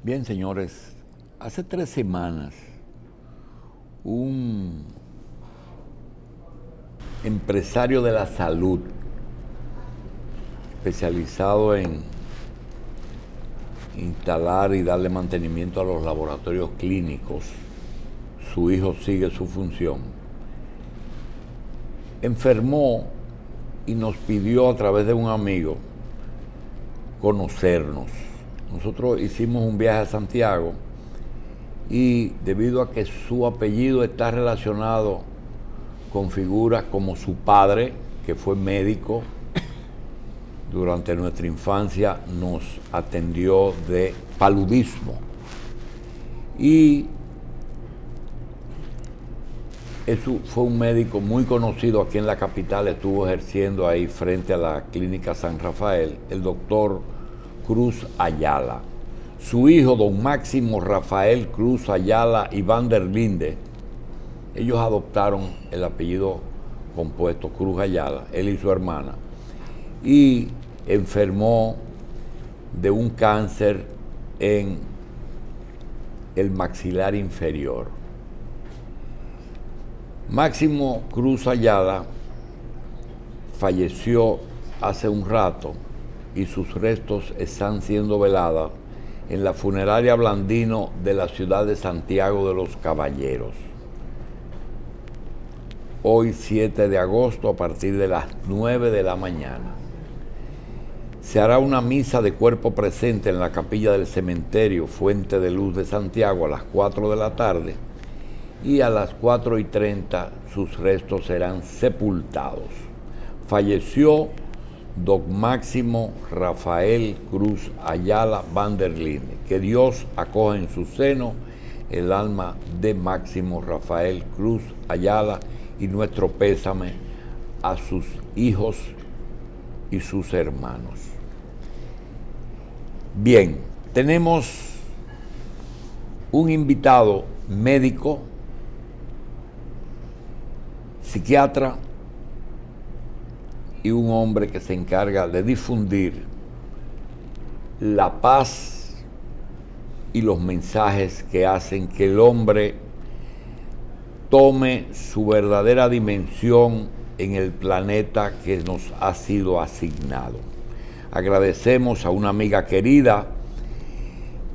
Bien, señores, hace 3 semanas un empresario de la salud especializado en instalar y darle mantenimiento a los laboratorios clínicos, su hijo sigue su función, enfermó y nos pidió a través de un amigo conocernos. Nosotros hicimos un viaje a Santiago y debido a que su apellido está relacionado con figuras como su padre, que fue médico, durante nuestra infancia nos atendió de paludismo. Y eso fue un médico muy conocido aquí en la capital, estuvo ejerciendo ahí frente a la clínica San Rafael, el doctor Cruz Ayala. Su hijo, don Máximo Rafael Cruz Ayala y Van der Linde, ellos adoptaron el apellido compuesto Cruz Ayala, él y su hermana, y enfermó de un cáncer en el maxilar inferior. Máximo Cruz Ayala falleció hace un rato y sus restos están siendo velados en la funeraria Blandino de la ciudad de Santiago de los Caballeros. Hoy 7 de agosto a partir de las 9 de la mañana. Se hará una misa de cuerpo presente en la capilla del cementerio Fuente de Luz de Santiago a las 4 de la tarde y a las 4:30 sus restos serán sepultados. Falleció don Máximo Rafael Cruz Ayala Van der Linde. Que Dios acoja en su seno el alma de Máximo Rafael Cruz Ayala y nuestro pésame a sus hijos y sus hermanos. Bien, tenemos un invitado médico, psiquiatra y un hombre que se encarga de difundir la paz y los mensajes que hacen que el hombre tome su verdadera dimensión en el planeta que nos ha sido asignado. Agradecemos a una amiga querida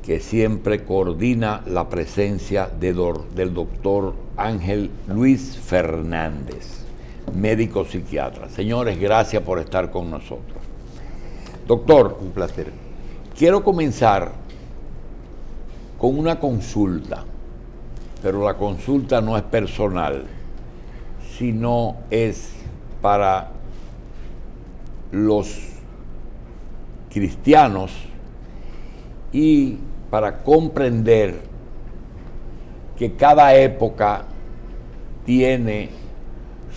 que siempre coordina la presencia del doctor Ángel Luis Fernández, médico psiquiatra. Señores, gracias por estar con nosotros. Doctor, Un placer. quiero comenzar con una consulta, pero la consulta no es personal, sino es para los cristianos y para comprender que cada época tiene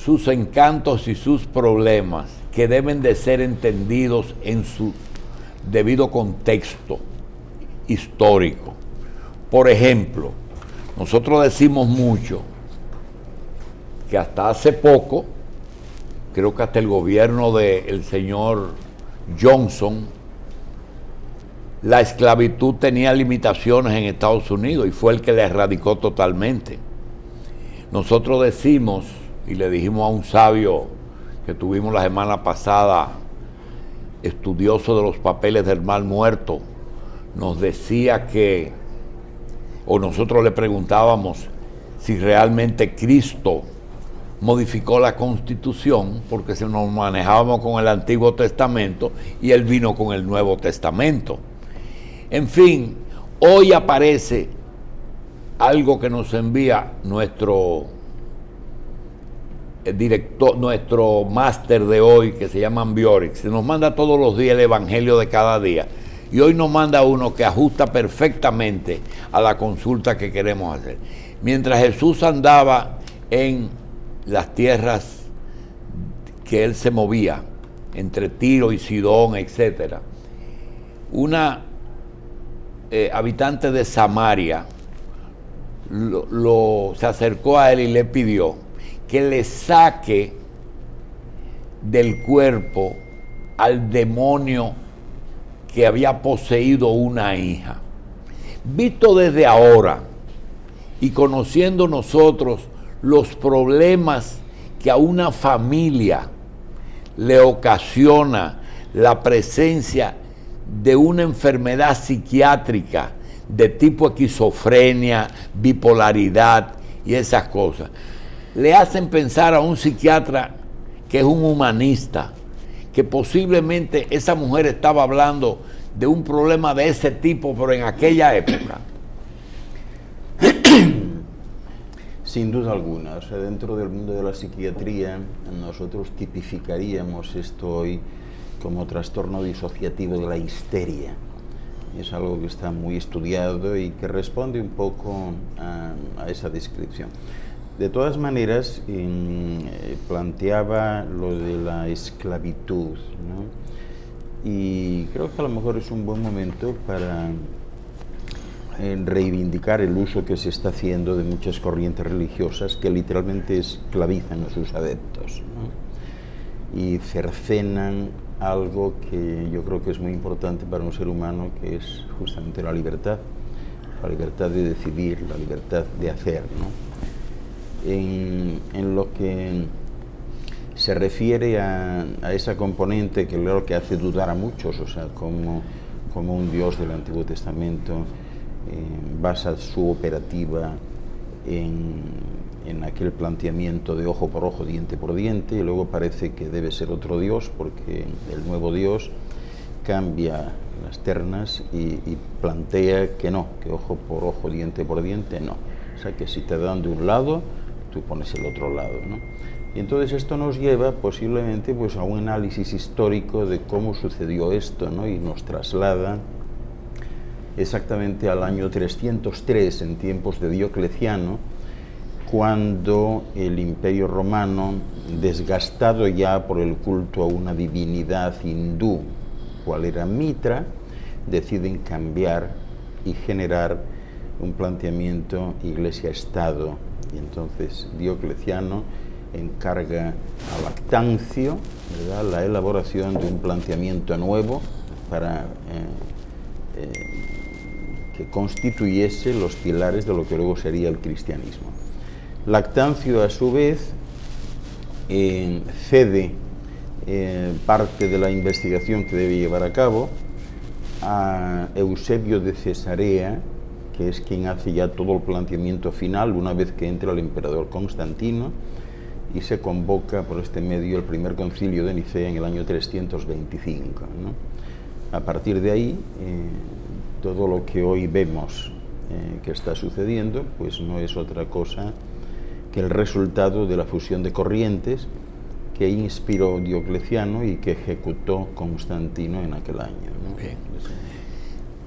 sus encantos y sus problemas que deben de ser entendidos en su debido contexto histórico. Por ejemplo, nosotros decimos mucho que hasta hace poco, creo que hasta el gobierno del señor Johnson, la esclavitud tenía limitaciones en Estados Unidos y fue el que la erradicó totalmente. Nosotros decimos, y le dijimos a un sabio que tuvimos la semana pasada, estudioso de los papeles del Mar Muerto, nos decía que, o nosotros le preguntábamos si realmente Cristo modificó la Constitución, porque se nos manejábamos con el Antiguo Testamento y él vino con el Nuevo Testamento. En fin, hoy aparece algo que nos envía nuestro director, nuestro máster de hoy, que se llama Ambiorix. Se nos manda todos los días el evangelio de cada día. Y hoy nos manda uno que ajusta perfectamente a la consulta que queremos hacer. Mientras Jesús andaba en las tierras que él se movía, entre Tiro y Sidón, etc., una habitante de Samaria se acercó a él y le pidió que le saque del cuerpo al demonio que había poseído una hija. Visto desde ahora y conociendo nosotros los problemas que a una familia le ocasiona la presencia de una enfermedad psiquiátrica de tipo esquizofrenia, bipolaridad y esas cosas, le hacen pensar a un psiquiatra que es un humanista, que posiblemente esa mujer estaba hablando de un problema de ese tipo, pero en aquella época. Sin duda alguna, o sea, dentro del mundo de la psiquiatría nosotros tipificaríamos esto hoy como trastorno disociativo de la histeria. Es algo que está muy estudiado y que responde un poco a esa descripción. De todas maneras, planteaba lo de la esclavitud, ¿no? Y creo que a lo mejor es un buen momento para reivindicar el uso que se está haciendo de muchas corrientes religiosas que literalmente esclavizan a sus adeptos, ¿no? Y cercenan algo que yo creo que es muy importante para un ser humano, que es justamente la libertad de decidir, la libertad de hacer, ¿no? En lo que se refiere a esa componente que creo que hace dudar a muchos, o sea, como un Dios del Antiguo Testamento basa su operativa en aquel planteamiento de ojo por ojo, diente por diente, y luego parece que debe ser otro Dios, porque el nuevo Dios cambia las ternas y plantea que no, que ojo por ojo, diente por diente, no. O sea, que si te dan de un lado, tú pones el otro lado, ¿no? Y entonces esto nos lleva posiblemente pues a un análisis histórico de cómo sucedió esto, ¿no? Y nos traslada exactamente al año 303, en tiempos de Diocleciano, cuando el Imperio Romano, desgastado ya por el culto a una divinidad hindú, cual era Mitra, deciden cambiar y generar un planteamiento Iglesia-Estado. Y entonces Diocleciano encarga a Lactancio, ¿verdad?, la elaboración de un planteamiento nuevo para que constituyese los pilares de lo que luego sería el cristianismo. Lactancio, a su vez, cede parte de la investigación que debe llevar a cabo a Eusebio de Cesarea, que es quien hace ya todo el planteamiento final una vez que entra el emperador Constantino, y se convoca por este medio el primer concilio de Nicea en el año 325, ¿no? A partir de ahí, todo lo que hoy vemos que está sucediendo, pues no es otra cosa que el resultado de la fusión de corrientes que inspiró Diocleciano y que ejecutó Constantino en aquel año, ¿no? Bien.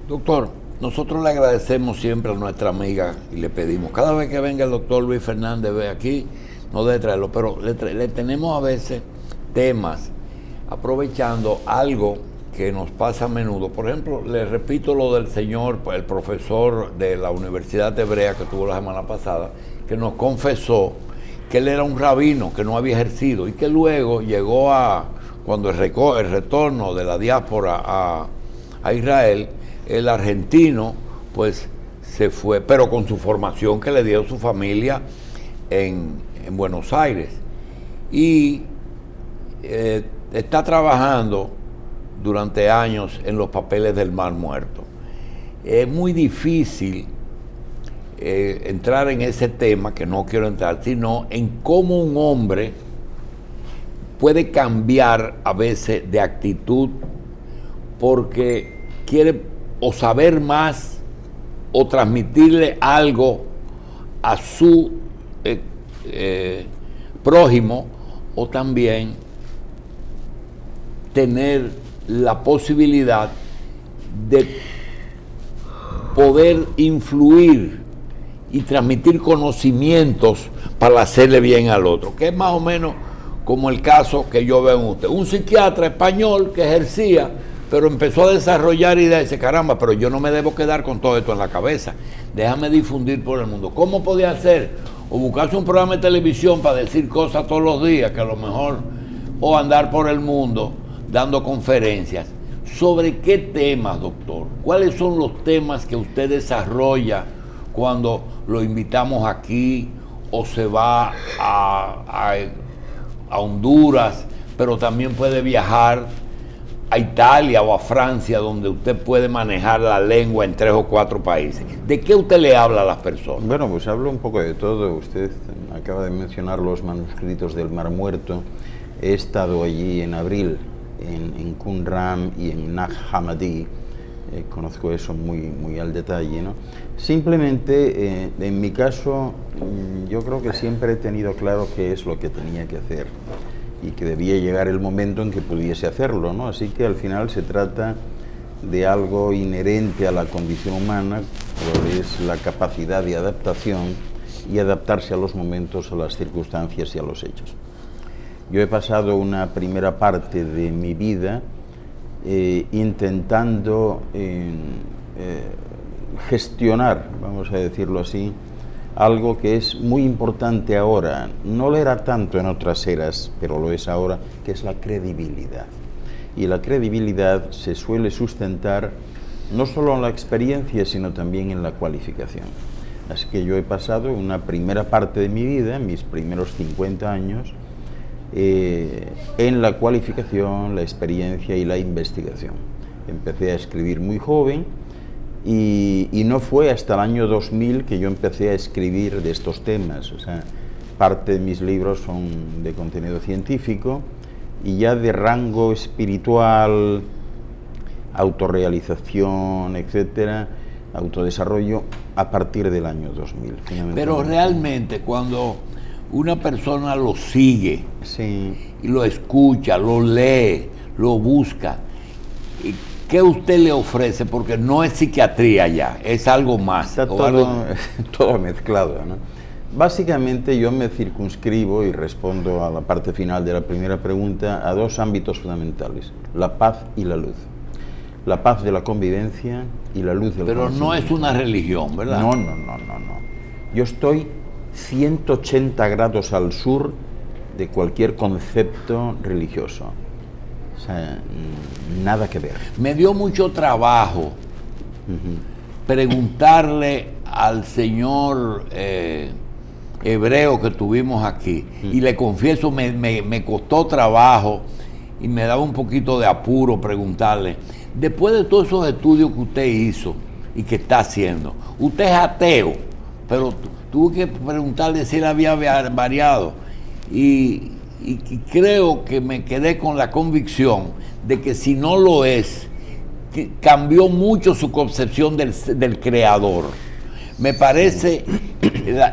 Doctor, nosotros le agradecemos siempre a nuestra amiga y le pedimos, cada vez que venga el doctor Luis Fernández ve aquí, no debe traerlo, pero le tenemos a veces temas, aprovechando algo que nos pasa a menudo. Por ejemplo, le repito lo del señor, el profesor de la Universidad Hebrea que tuvo la semana pasada, que nos confesó que él era un rabino que no había ejercido y que luego llegó cuando el retorno de la diáspora a Israel, el argentino pues se fue, pero con su formación que le dio su familia en Buenos Aires, y está trabajando durante años en los papeles del Mar Muerto. Es muy difícil entrar en ese tema, que no quiero entrar, sino en cómo un hombre puede cambiar a veces de actitud porque quiere o saber más o transmitirle algo a su prójimo, o también tener la posibilidad de poder influir y transmitir conocimientos para hacerle bien al otro, que es más o menos como el caso que yo veo en usted. Un psiquiatra español que ejercía, pero empezó a desarrollar ideas y dice, caramba, pero yo no me debo quedar con todo esto en la cabeza, déjame difundir por el mundo. ¿Cómo podía hacer? O buscarse un programa de televisión para decir cosas todos los días, que a lo mejor, o andar por el mundo dando conferencias. ¿Sobre qué temas, doctor? ¿Cuáles son los temas que usted desarrolla cuando lo invitamos aquí o se va a Honduras, pero también puede viajar a Italia o a Francia, donde usted puede manejar la lengua en 3 o 4 países? ¿De qué usted le habla a las personas? Bueno, pues hablo un poco de todo. Usted acaba de mencionar los manuscritos del Mar Muerto. He estado allí en abril, en Qumran y en Nag Hammadi. Conozco eso muy al detalle, ¿no? Simplemente, en mi caso, yo creo que siempre he tenido claro qué es lo que tenía que hacer y que debía llegar el momento en que pudiese hacerlo, ¿no? Así que al final se trata de algo inherente a la condición humana, que es la capacidad de adaptación y adaptarse a los momentos, a las circunstancias y a los hechos. Yo he pasado una primera parte de mi vida intentando gestionar, vamos a decirlo así, algo que es muy importante ahora, no lo era tanto en otras eras, pero lo es ahora, que es la credibilidad. Y la credibilidad se suele sustentar no solo en la experiencia, sino también en la cualificación. Así que yo he pasado una primera parte de mi vida, mis primeros 50 años, en la cualificación, la experiencia y la investigación. Empecé a escribir muy joven y no fue hasta el año 2000 que yo empecé a escribir de estos temas. O sea, parte de mis libros son de contenido científico y ya de rango espiritual, autorrealización, etcétera, autodesarrollo, a partir del año 2000. Pero realmente cuando una persona lo sigue, sí, y lo escucha, lo lee, lo busca, ¿qué usted le ofrece? Porque no es psiquiatría ya, es algo más. Está todo mezclado, ¿no? Básicamente yo me circunscribo, y respondo a la parte final de la primera pregunta, a 2 ámbitos fundamentales: la paz y la luz. La paz de la convivencia y la luz del conocimiento. Pero no es una religión, ¿verdad? No. Yo estoy 180 grados al sur de cualquier concepto religioso. O sea, nada que ver. Me dio mucho trabajo preguntarle al señor hebreo que tuvimos aquí, y le confieso, me costó trabajo y me daba un poquito de apuro preguntarle, después de todos esos estudios que usted hizo y que está haciendo, usted es ateo, pero tuve que preguntarle si él había variado, y creo que me quedé con la convicción de que si no lo es, que cambió mucho su concepción del creador. Me parece,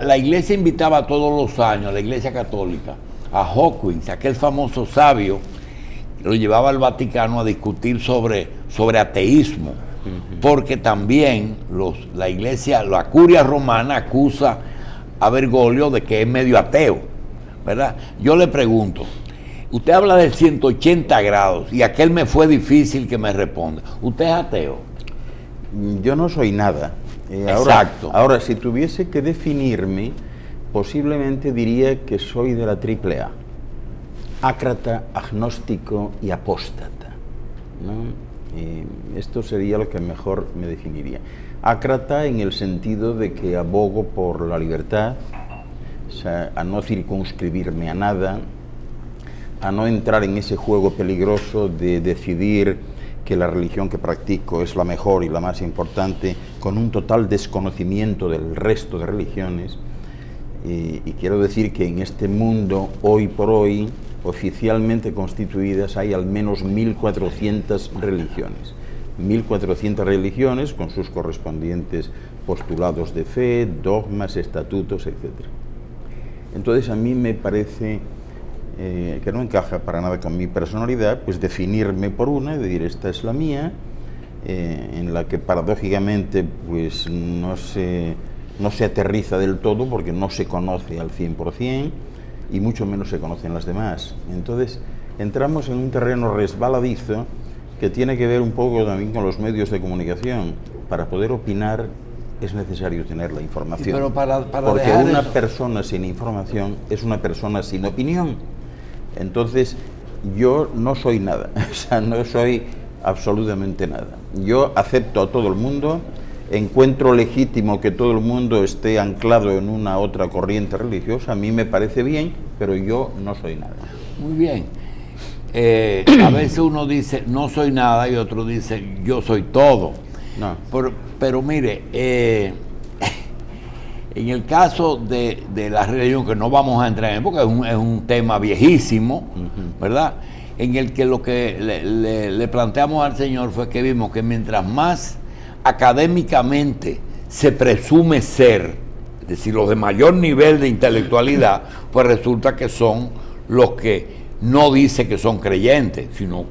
la iglesia invitaba todos los años, la iglesia católica, a Hawkins, aquel famoso sabio, lo llevaba al Vaticano a discutir sobre ateísmo, porque también la iglesia, la curia romana, acusa a Bergoglio de que es medio ateo, ¿verdad? Yo le pregunto, usted habla de 180 grados y aquel me fue difícil que me responda. ¿Usted es ateo? Yo no soy nada. Exacto. Ahora, si tuviese que definirme, posiblemente diría que soy de la triple A: ácrata, agnóstico y apóstata, ¿no? Esto sería lo que mejor me definiría. Ácrata en el sentido de que abogo por la libertad, o sea, a no circunscribirme a nada, a no entrar en ese juego peligroso de decidir que la religión que practico es la mejor y la más importante, con un total desconocimiento del resto de religiones. Y quiero decir que en este mundo, hoy por hoy, oficialmente constituidas, hay al menos 1.400 religiones. 1.400 religiones con sus correspondientes postulados de fe, dogmas, estatutos, etc. Entonces a mí me parece que no encaja para nada con mi personalidad, pues definirme por una y decir esta es la mía, en la que paradójicamente pues no se aterriza del todo porque no se conoce al 100% y mucho menos se conocen las demás. Entonces entramos en un terreno resbaladizo que tiene que ver un poco también con los medios de comunicación. Para poder opinar es necesario tener la información. Sí, pero para porque una persona sin información es una persona sin opinión. Entonces yo no soy nada, o sea, no soy absolutamente nada. Yo acepto a todo el mundo, encuentro legítimo que todo el mundo esté anclado en una otra corriente religiosa, a mí me parece bien, pero yo no soy nada. Muy bien. A veces uno dice no soy nada y otro dice yo soy todo. No. Pero mire, en el caso de la religión, que no vamos a entrar en, porque es un tema viejísimo, ¿verdad? En el que lo que le planteamos al Señor fue que vimos que mientras más académicamente se presume ser, es decir, los de mayor nivel de intelectualidad, pues resulta que son los que no dice que son creyentes, sino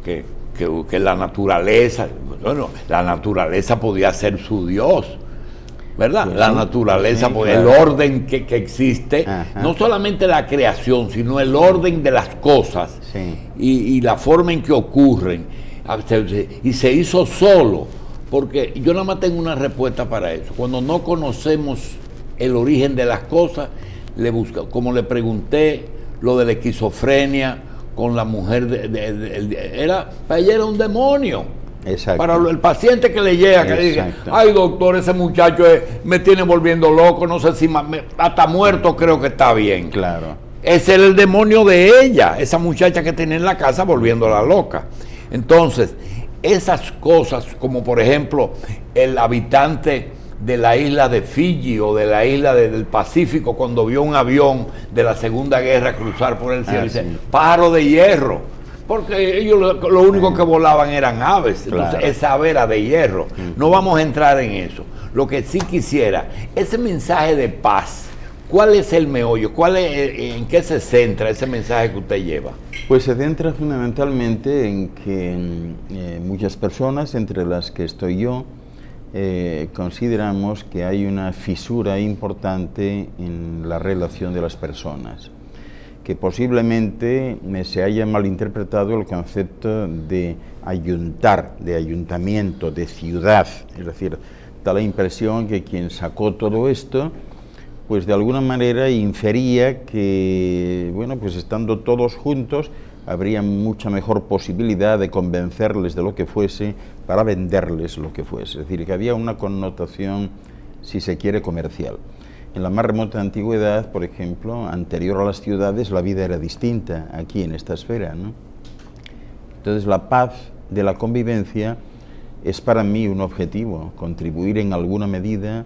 que la naturaleza, bueno, la naturaleza podía ser su Dios, ¿verdad? Pues la naturaleza, pues, claro. El orden que existe, no solamente la creación, sino el orden de las cosas, y la forma en que ocurren, y se hizo solo, porque yo nada más tengo una respuesta para eso. Cuando no conocemos el origen de las cosas, le busca, como le pregunté, lo de la esquizofrenia con la mujer para ella era un demonio. Exacto. Para el paciente que le llega, que le dice, ay doctor, ese muchacho me tiene volviendo loco, no sé si hasta muerto creo que está bien. Claro. Ese era el demonio de ella, esa muchacha que tenía en la casa volviéndola loca. Entonces, esas cosas, como por ejemplo el habitante de la isla de Fiji o de la isla del Pacífico, cuando vio un avión de la Segunda Guerra cruzar por el cielo, dice, pájaro de hierro, porque ellos lo único que volaban eran aves, entonces claro. Esa ave era de hierro. No vamos a entrar en eso. Lo que sí quisiera, ese mensaje de paz, ¿cuál es el meollo? ¿En qué se centra ese mensaje que usted lleva? Pues se centra fundamentalmente en que muchas personas, entre las que estoy yo, consideramos que hay una fisura importante en la relación de las personas, que posiblemente se haya malinterpretado el concepto de ayuntar, de ayuntamiento, de ciudad. Es decir, da la impresión que quien sacó todo esto, pues de alguna manera infería que, bueno, pues estando todos juntos, habría mucha mejor posibilidad de convencerles de lo que fuese para venderles lo que fuese. Es decir, que había una connotación, si se quiere, comercial. En la más remota antigüedad, por ejemplo, anterior a las ciudades, la vida era distinta aquí en esta esfera, ¿no? Entonces, la paz de la convivencia es para mí un objetivo, contribuir en alguna medida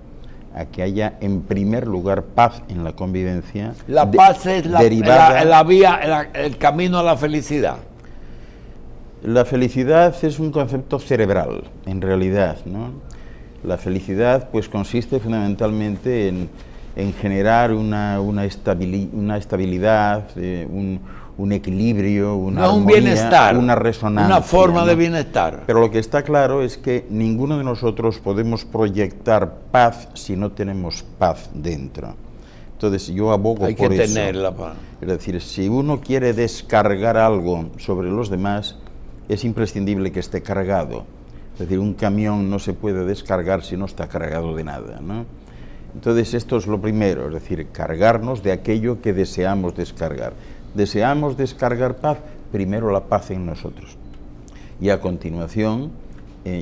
a que haya en primer lugar paz en la convivencia. La paz es la vía, el camino a la felicidad. La felicidad es un concepto cerebral, en realidad, ¿no? La felicidad pues consiste fundamentalmente en generar una estabilidad, un equilibrio, una armonía, un bienestar, una resonancia, una forma, ¿no?, de bienestar. Pero lo que está claro es que ninguno de nosotros podemos proyectar paz si no tenemos paz dentro. Entonces yo abogo por eso. Hay que tenerla. Es decir, si uno quiere descargar algo sobre los demás, es imprescindible que esté cargado. Es decir, un camión no se puede descargar si no está cargado de nada, ¿no? Entonces esto es lo primero, es decir, cargarnos de aquello que deseamos descargar. Deseamos descargar paz, primero la paz en nosotros. Y a continuación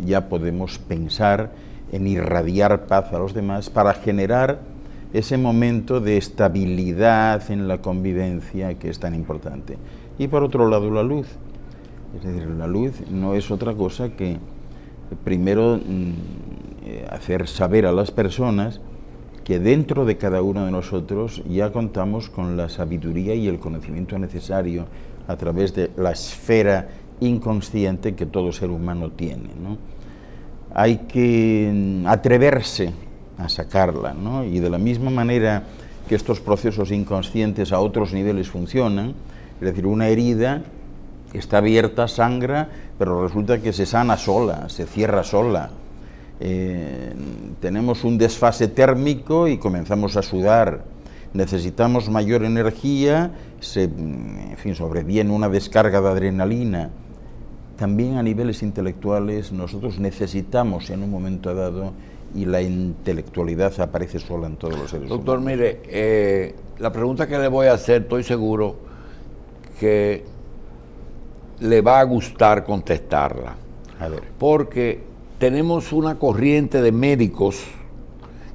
ya podemos pensar en irradiar paz a los demás para generar ese momento de estabilidad en la convivencia que es tan importante. Y por otro lado la luz. Es decir, la luz no es otra cosa que primero hacer saber a las personas que dentro de cada uno de nosotros ya contamos con la sabiduría y el conocimiento necesario a través de la esfera inconsciente que todo ser humano tiene, ¿no? Hay que atreverse a sacarla, ¿no? Y de la misma manera que estos procesos inconscientes a otros niveles funcionan, es decir, una herida está abierta, sangra, pero resulta que se sana sola, se cierra sola. Tenemos un desfase térmico y comenzamos a sudar, necesitamos mayor energía, en fin, sobreviene una descarga de adrenalina. También a niveles intelectuales nosotros necesitamos en un momento dado, y la intelectualidad aparece sola en todos los seres humanos. Doctor, mire, la pregunta que le voy a hacer, estoy seguro que le va a gustar contestarla. A ver. Porque tenemos una corriente de médicos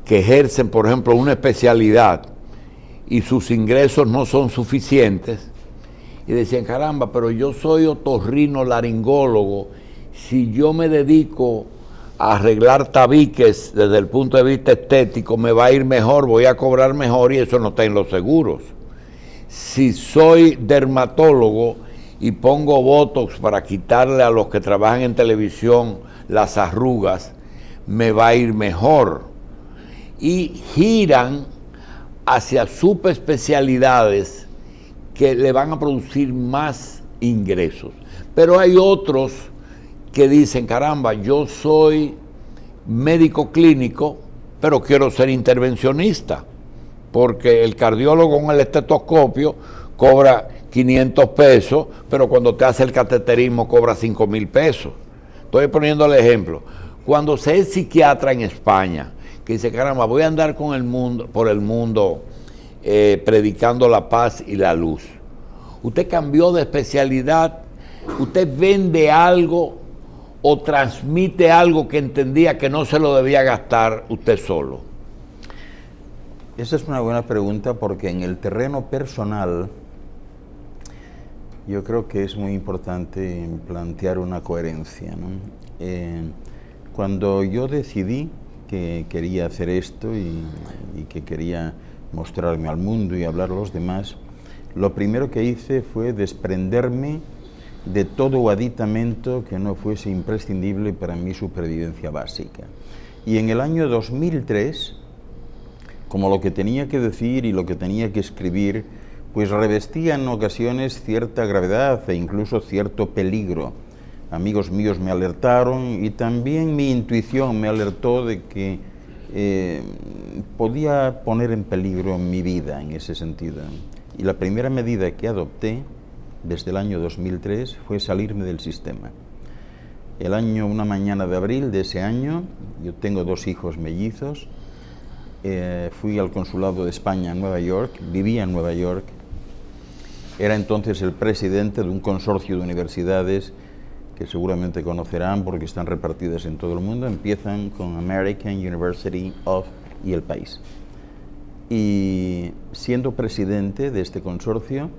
que ejercen, por ejemplo, una especialidad y sus ingresos no son suficientes. Y decían, caramba, pero yo soy otorrinolaringólogo, si yo me dedico a arreglar tabiques desde el punto de vista estético, me va a ir mejor, voy a cobrar mejor, y eso no está en los seguros. Si soy dermatólogo y pongo botox para quitarle a los que trabajan en televisión las arrugas, me va a ir mejor. Y giran hacia subespecialidades que le van a producir más ingresos. Pero hay otros que dicen, caramba, yo soy médico clínico, pero quiero ser intervencionista, porque el cardiólogo con el estetoscopio cobra 500 pesos, pero cuando te hace el cateterismo cobra 5,000 pesos. Estoy poniendo el ejemplo. Cuando se es psiquiatra en España, que dice, caramba, voy a andar por el mundo predicando la paz y la luz. Usted cambió de especialidad, usted vende algo o transmite algo que entendía que no se lo debía gastar usted solo. Esa es una buena pregunta, porque en el terreno personal yo creo que es muy importante plantear una coherencia, ¿no? Cuando yo decidí que quería hacer esto y que quería mostrarme al mundo y hablar a los demás, lo primero que hice fue desprenderme de todo aditamento que no fuese imprescindible para mi supervivencia básica. Y en el año 2003, como lo que tenía que decir y lo que tenía que escribir, pues revestía en ocasiones cierta gravedad e incluso cierto peligro. Amigos míos me alertaron y también mi intuición me alertó de que podía poner en peligro mi vida en ese sentido. Y la primera medida que adopté desde el año 2003 fue salirme del sistema. Una mañana de abril de ese año, yo tengo 2 hijos mellizos, fui al consulado de España en Nueva York, vivía en Nueva York, era entonces el presidente de un consorcio de universidades que seguramente conocerán porque están repartidas en todo el mundo. Empiezan con American University of y el país. Y siendo presidente de este consorcio,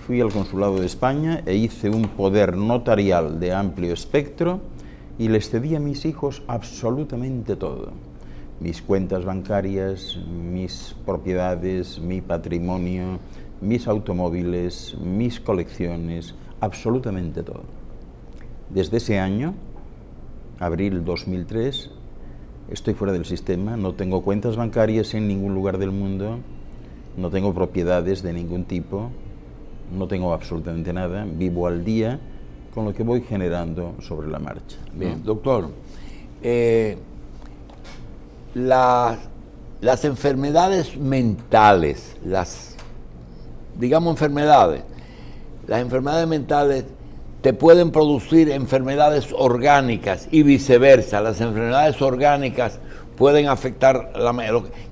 fui al consulado de España e hice un poder notarial de amplio espectro y les cedí a mis hijos absolutamente todo. Mis cuentas bancarias, mis propiedades, mi patrimonio, mis automóviles, mis colecciones, absolutamente todo. Desde ese año, abril 2003, estoy fuera del sistema, no tengo cuentas bancarias en ningún lugar del mundo, no tengo propiedades de ningún tipo, no tengo absolutamente nada, vivo al día con lo que voy generando sobre la marcha, ¿no? Bien, doctor, las enfermedades mentales, las enfermedades mentales te pueden producir enfermedades orgánicas y viceversa. Las enfermedades orgánicas pueden afectar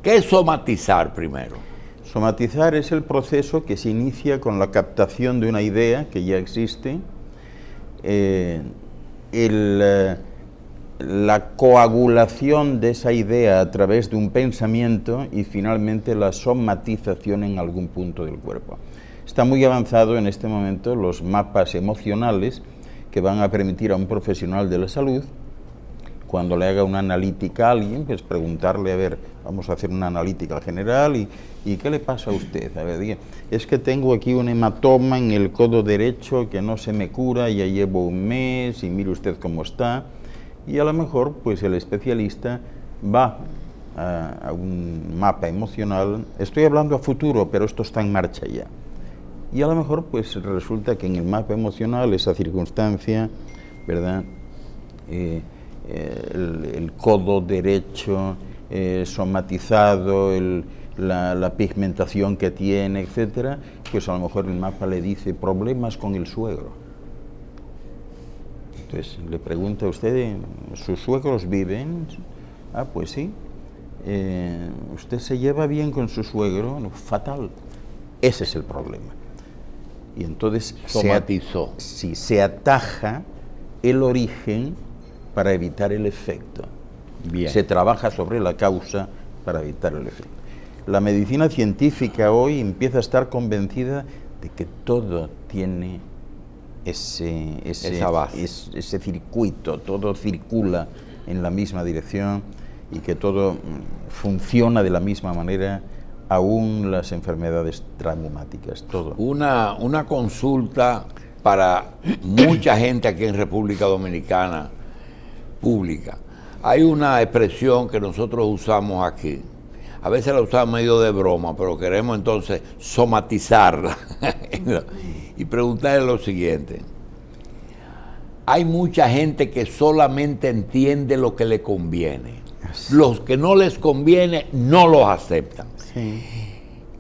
¿Qué es somatizar primero? Somatizar es el proceso que se inicia con la captación de una idea que ya existe, la coagulación de esa idea a través de un pensamiento y finalmente la somatización en algún punto del cuerpo. Está muy avanzado en este momento los mapas emocionales que van a permitir a un profesional de la salud, cuando le haga una analítica a alguien, pues preguntarle, a ver, vamos a hacer una analítica general y ¿qué le pasa a usted? A ver, diga, es que tengo aquí un hematoma en el codo derecho que no se me cura, ya llevo un mes y mire usted cómo está. Y a lo mejor pues el especialista va a un mapa emocional, estoy hablando a futuro, pero esto está en marcha ya. Y a lo mejor pues resulta que en el mapa emocional esa circunstancia, ¿verdad? El codo derecho somatizado, la pigmentación que tiene, etcétera, pues a lo mejor el mapa le dice problemas con el suegro. Entonces le pregunta a usted, ¿sus suegros viven? Ah, pues sí. ¿Usted se lleva bien con su suegro? No, fatal. Ese es el problema. Y entonces somatizó. se ataja el origen para evitar el efecto. Bien. Se trabaja sobre la causa para evitar el efecto. La medicina científica hoy empieza a estar convencida de que todo tiene esa base. ese circuito, todo circula en la misma dirección y que todo funciona de la misma manera, aún las enfermedades traumáticas, todo. Una consulta para mucha gente aquí en República Dominicana pública. Hay una expresión que nosotros usamos aquí. A veces la usamos medio de broma, pero queremos entonces somatizarla y preguntarle lo siguiente. Hay mucha gente que solamente entiende lo que le conviene. Los que no les conviene no los aceptan. Sí.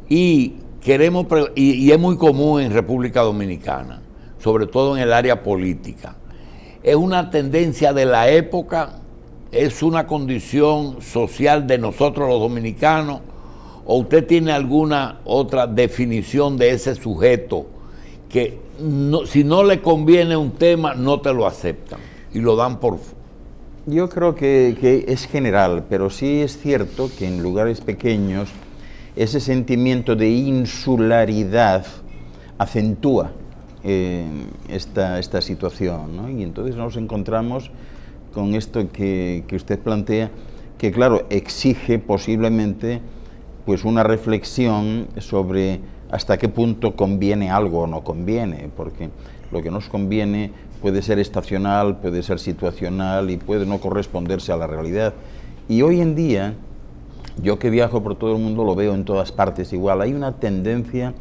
Y es muy común en República Dominicana, sobre todo en el área política. Es una tendencia de la época, es una condición social de nosotros los dominicanos, o usted tiene alguna otra definición de ese sujeto que si no le conviene un tema no te lo aceptan y lo dan por... Yo creo que es general, pero sí es cierto que en lugares pequeños ese sentimiento de insularidad acentúa esta situación, ¿no? Y entonces nos encontramos con esto que usted plantea, que claro, exige posiblemente pues una reflexión sobre hasta qué punto conviene algo o no conviene, porque lo que nos conviene puede ser estacional, puede ser situacional y puede no corresponderse a la realidad. Y hoy en día, yo que viajo por todo el mundo lo veo en todas partes igual, hay una tendencia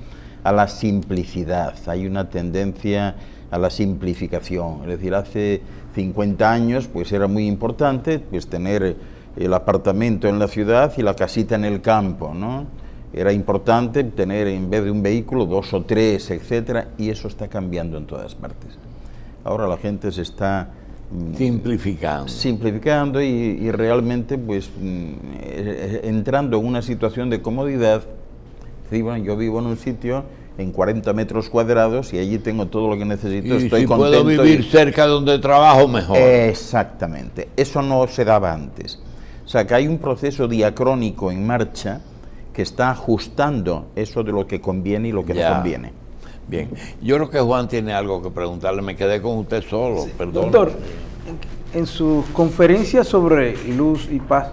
a la simplicidad, hay una tendencia a la simplificación. Es decir, hace 50 años pues era muy importante pues tener el apartamento en la ciudad y la casita en el campo, ¿no? Era importante tener en vez de un vehículo 2 o 3, etcétera, y eso está cambiando en todas partes. Ahora la gente se está simplificando y realmente pues entrando en una situación de comodidad. Sí, bueno, yo vivo en un sitio en 40 metros cuadrados y allí tengo todo lo que necesito, y estoy si contento. Puedo vivir cerca de donde trabajo, mejor. Exactamente, eso no se daba antes. O sea que hay un proceso diacrónico en marcha que está ajustando eso de lo que conviene y lo que no conviene. Bien, yo creo que Juan tiene algo que preguntarle, me quedé con usted solo, Sí, perdón. Doctor, en sus conferencias sobre luz y paz,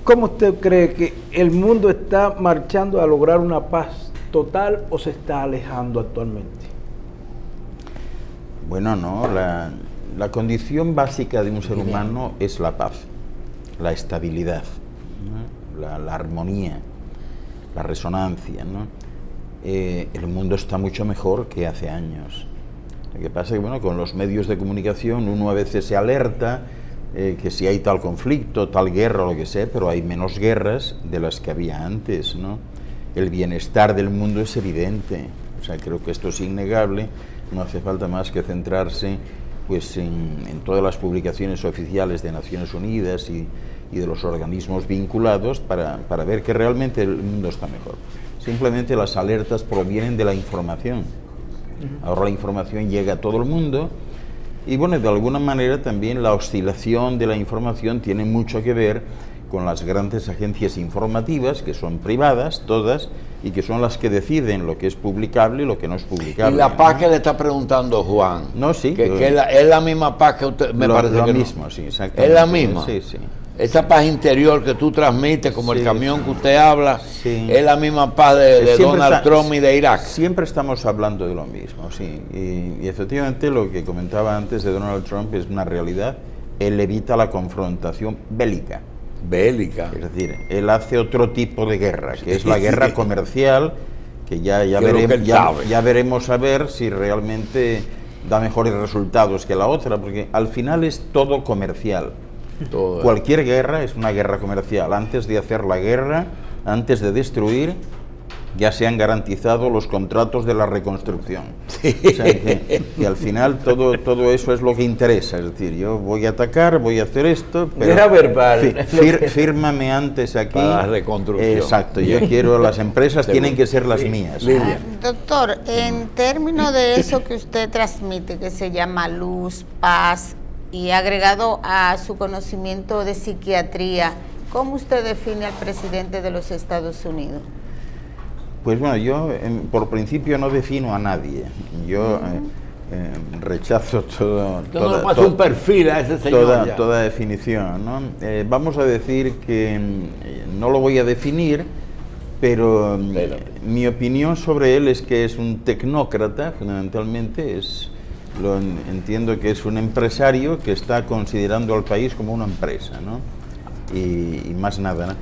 ¿cómo usted cree que el mundo está marchando a lograr una paz total o se está alejando actualmente? Bueno, no, la condición básica de un ser humano es la paz, la estabilidad, ¿no? La armonía, la resonancia, ¿no? El mundo está mucho mejor que hace años. Lo que pasa es que, bueno, con los medios de comunicación uno a veces se alerta que si hay tal conflicto, tal guerra o lo que sea, pero hay menos guerras de las que había antes, ¿no? El bienestar del mundo es evidente, o sea, creo que esto es innegable, no hace falta más que centrarse pues en todas las publicaciones oficiales de Naciones Unidas y de los organismos vinculados para ver que realmente el mundo está mejor. Simplemente las alertas provienen de la información. Ahora la información llega a todo el mundo y bueno, de alguna manera también la oscilación de la información tiene mucho que ver con las grandes agencias informativas, que son privadas, todas, y que son las que deciden lo que es publicable y lo que no es publicable. Y la paz que le está preguntando Juan, no, sí, que es la misma paz que usted, me parece lo que mismo, no. Sí, exactamente. Es la misma. Sí, sí. Esa paz interior que tú transmites, como Sí, el camión que usted habla, sí. es la misma paz de Donald Trump y de Irak. Siempre estamos hablando de lo mismo, sí. Y efectivamente lo que comentaba antes de Donald Trump es una realidad. Él evita la confrontación bélica. Bélica. Es decir, él hace otro tipo de guerra, que es la guerra comercial, que ya veremos a ver si realmente da mejores resultados que la otra, porque al final es todo comercial. Cualquier guerra es una guerra comercial. Antes de hacer la guerra, antes de destruir, ya se han garantizado los contratos de la reconstrucción. Sí. O sea, que al final todo eso es lo que interesa. Es decir, yo voy a atacar, voy a hacer esto, pero era verbal. Fírmame antes aquí. Para la reconstrucción. Exacto, yo quiero, las empresas tienen que ser las mías. Doctor, en términos de eso que usted transmite, que se llama luz, paz, y agregado a su conocimiento de psiquiatría, ¿cómo usted define al presidente de los Estados Unidos? Pues bueno, yo por principio no defino a nadie. Yo rechazo un perfil a ese señor toda definición, ¿no? Vamos a decir que no lo voy a definir, pero mi opinión sobre él es que es un tecnócrata, fundamentalmente. Entiendo que es un empresario que está considerando al país como una empresa, ¿no? Y más nada, ¿no?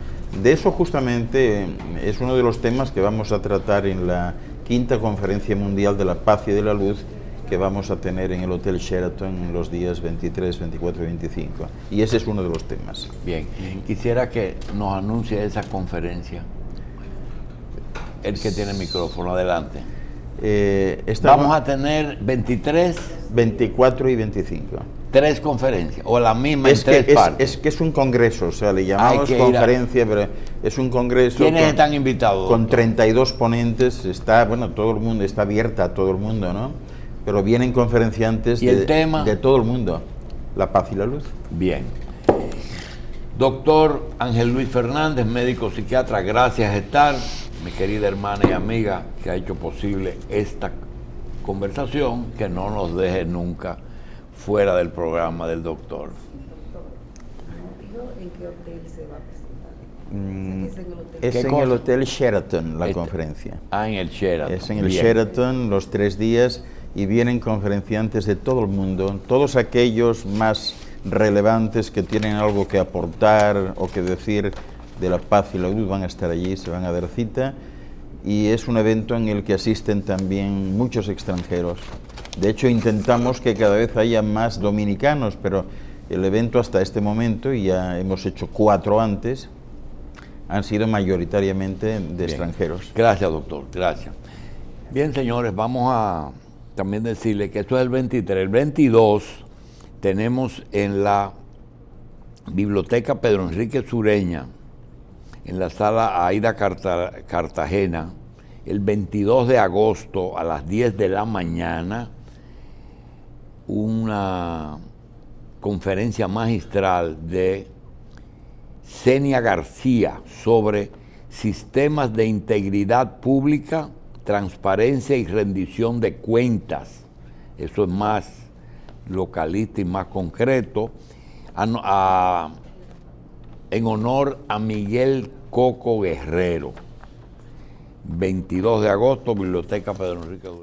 De eso justamente es uno de los temas que vamos a tratar en la 5ª Conferencia Mundial de la Paz y de la Luz, que vamos a tener en el Hotel Sheraton en los días 23, 24 y 25. Y ese es uno de los temas. Bien, quisiera que nos anuncie esa conferencia. El que tiene el micrófono, adelante. Vamos a tener 23, 24 y 25. 3 conferencias, o la misma en 3 partes. Es que es un congreso, o sea, le llamamos conferencia, pero es un congreso. ¿Quiénes están invitados? Con 32 ponentes, todo el mundo, está abierta a todo el mundo, ¿no? Pero vienen conferenciantes de todo el mundo. La paz y la luz. Bien. Doctor Ángel Luis Fernández, médico psiquiatra, gracias por estar. Mi querida hermana y amiga que ha hecho posible esta conversación, que no nos deje nunca fuera del programa del doctor. ¿En qué hotel se va a presentar? Es en el Hotel Sheraton la conferencia. En el Sheraton. Es en el Sheraton los 3 días y vienen conferenciantes de todo el mundo, todos aquellos más relevantes que tienen algo que aportar o que decir de la paz y la luz van a estar allí, se van a dar cita, y es un evento en el que asisten también muchos extranjeros. De hecho, intentamos que cada vez haya más dominicanos, pero el evento hasta este momento, y ya hemos hecho 4 antes, han sido mayoritariamente de extranjeros. Gracias, doctor, gracias. Bien, señores, vamos a también decirle que esto es el 23. El 22 tenemos en la Biblioteca Pedro Enrique Sureña, en la sala Aida Cartagena, el 22 de agosto a las 10 de la mañana, una conferencia magistral de Zenia García sobre sistemas de integridad pública, transparencia y rendición de cuentas. Eso es más localista y más concreto, en honor a Miguel Coco Guerrero. 22 de agosto, Biblioteca Pedro Enrique Sureña.